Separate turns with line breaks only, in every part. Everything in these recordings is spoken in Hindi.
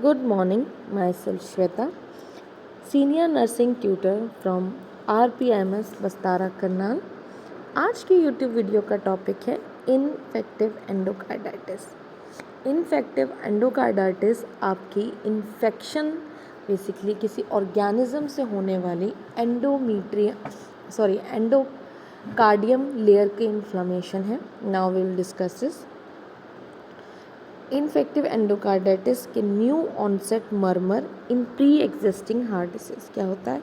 Good morning, myself Shweta, Senior Nursing Tutor from RPMS बस्तारा Karnal. आज की YouTube वीडियो का टॉपिक है इन्फेक्टिव एंडोकार्डाइटिस। इन्फेक्टिव एंडोकार्डाइटिस आपकी इन्फेक्शन बेसिकली किसी ऑर्गेनिज्म से होने वाली एंडोकार्डियम लेयर के इन्फ्लेमेशन है। Now we will discuss this. Infective endocarditis के new onset murmur in pre existing heart disease. क्या होता है?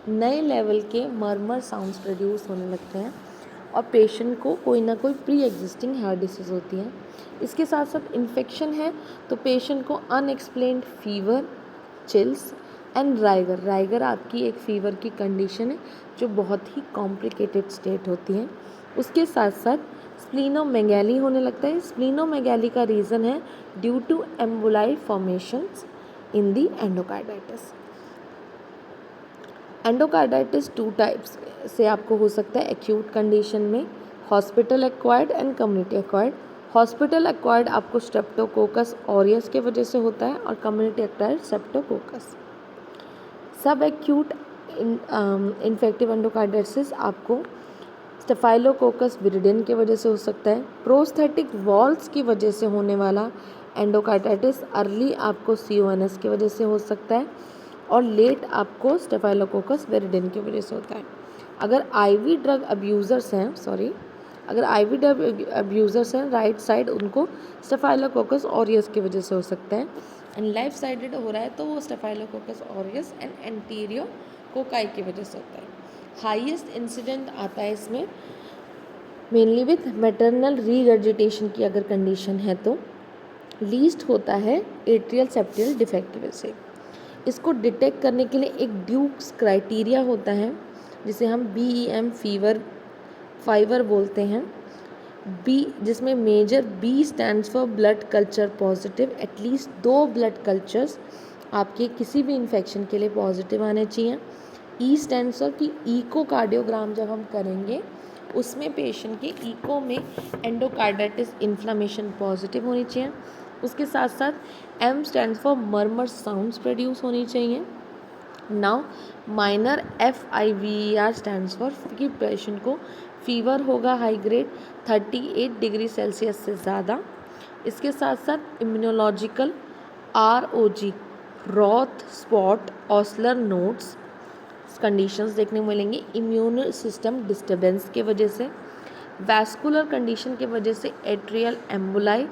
नए लेवल के मर्मर साउंड्स प्रोड्यूस होने लगते हैं और पेशेंट को कोई ना कोई प्री एग्जिस्टिंग हार्ट डिसीज होती है। इसके साथ साथ इन्फेक्शन है तो पेशेंट को unexplained fever, chills and rigor. Rigor आपकी एक फीवर की कंडीशन है जो बहुत ही कॉम्प्लिकेटेड स्टेट होती है। उसके साथ साथ स्प्लीनोमेगैली होने लगता है। स्प्लीनोमेगैली का रीज़न है due to emboli formations in the endocarditis. Endocarditis 2 types से आपको हो सकता है एक्यूट कंडीशन में, hospital acquired and community acquired. Hospital acquired आपको स्ट्रेप्टोकोकस ऑरियस के वजह से होता है और community acquired streptococcus. Subacute infective endocarditis आपको स्टेफाइलोकोकस विरिडेन की वजह से हो सकता है। प्रोस्थेटिक वॉल्स की वजह से होने वाला एंडोकार्डाइटिस अर्ली आपको CONS की वजह से हो सकता है और लेट आपको स्टेफाइलोकोकस विरिडेन की वजह से होता है। अगर IV ड्रग अब्यूज़र्स हैं राइट साइड, उनको स्टेफाइलोकोकस ऑरियस की वजह से हो सकता है। एंड लेफ्ट साइडेड हो रहा है तो वो स्टेफाइलोकोकस ऑरियस एंड एंटीरियो कोकाई की वजह से होता है। हाईएस्ट इंसिडेंट आता है इसमें मेनली विथ मैटरनल रीगर्जिटेशन की अगर कंडीशन है तो। लीस्ट होता है एट्रियल सेप्टियल डिफेक्ट की वजह से। इसको डिटेक्ट करने के लिए एक ड्यूक्स क्राइटेरिया होता है जिसे हम BEM फीवर बोलते हैं। B जिसमें major B stands for blood culture positive. At least 2 blood cultures आपके किसी भी इन्फेक्शन के लिए पॉजिटिव आने चाहिए। E स्टैंड्स फॉर कि इकोकार्डियोग्राम जब हम करेंगे उसमें पेशेंट के इको में एंडोकार्डाइटिस इन्फ्लेमेशन पॉजिटिव होनी चाहिए। उसके साथ साथ M stands for murmur sounds produce होनी चाहिए। Now minor FIVER stands for कि पेशेंट को फीवर होगा हाई ग्रेड 38 डिग्री सेल्सियस से ज़्यादा। इसके साथ साथ immunological ROG Roth spot Osler notes conditions देखने को मिलेंगी इम्यून सिस्टम डिस्टर्बेंस के वजह से। वैस्कुलर कंडीशन के वजह से एट्रियल एम्बुलाई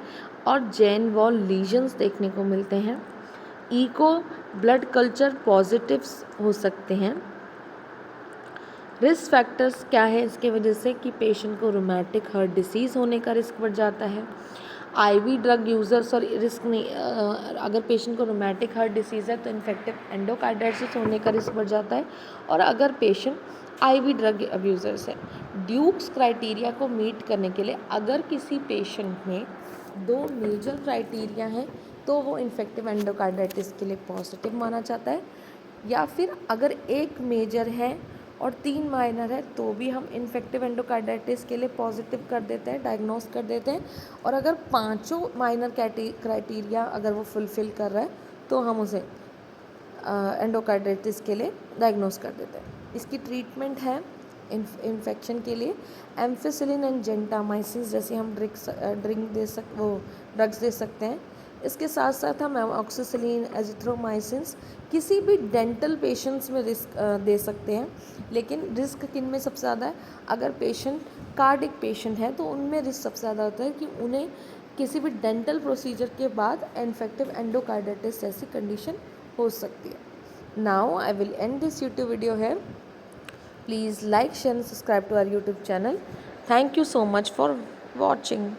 और जैन वॉल लीजन्स देखने को मिलते हैं। इको ब्लड कल्चर पॉजिटिव्स हो सकते हैं। रिस्क फैक्टर्स क्या है इसके वजह से कि पेशेंट को रोमैटिक हार्ट डिसीज़ होने का रिस्क बढ़ जाता है। IV ड्रग यूज़र्स और रिस्क नहीं, अगर पेशेंट को रोमैटिक हार्ट डिसीज़ है तो इन्फेक्टिव एंडोकार्डाइटिस होने का रिस्क बढ़ जाता है। और अगर पेशेंट IV ड्रग अब्यूज़र्स है, ड्यूक्स क्राइटेरिया को मीट करने के लिए अगर किसी पेशेंट में 2 मेजर क्राइटेरिया हैं तो वो इन्फेक्टिव एंडोकार्डाइटिस के लिए पॉजिटिव माना जाता है। या फिर अगर 1 मेजर है और 3 माइनर है तो भी हम इन्फेक्टिव एंडोकार्डाइटिस के लिए पॉजिटिव कर देते हैं, डायग्नोस कर देते हैं। और अगर 5 माइनर क्राइटेरिया अगर वो फुलफ़िल कर रहा है तो हम उसे एंडोकार्डाइटिस के लिए डायग्नोस कर देते हैं। इसकी ट्रीटमेंट है इन्फेक्शन के लिए एम्फिसिलिन एंड जेंटामाइसिन जैसे हम ड्रग्स दे सकते हैं। इसके साथ साथ हम ऑक्सीसिलिन, एजिथ्रोमाइसिन किसी भी डेंटल पेशेंट्स में रिस्क दे सकते हैं। लेकिन रिस्क किन में सबसे ज़्यादा है? अगर पेशेंट कार्डिक पेशेंट है तो उनमें रिस्क सबसे ज़्यादा होता है कि उन्हें किसी भी डेंटल प्रोसीजर के बाद इन्फेक्टिव एंडोकार्डाइटिस जैसी कंडीशन हो सकती है। Now I will and this YouTube video here. Please like, share and subscribe to our YouTube channel. Thank you so much for watching.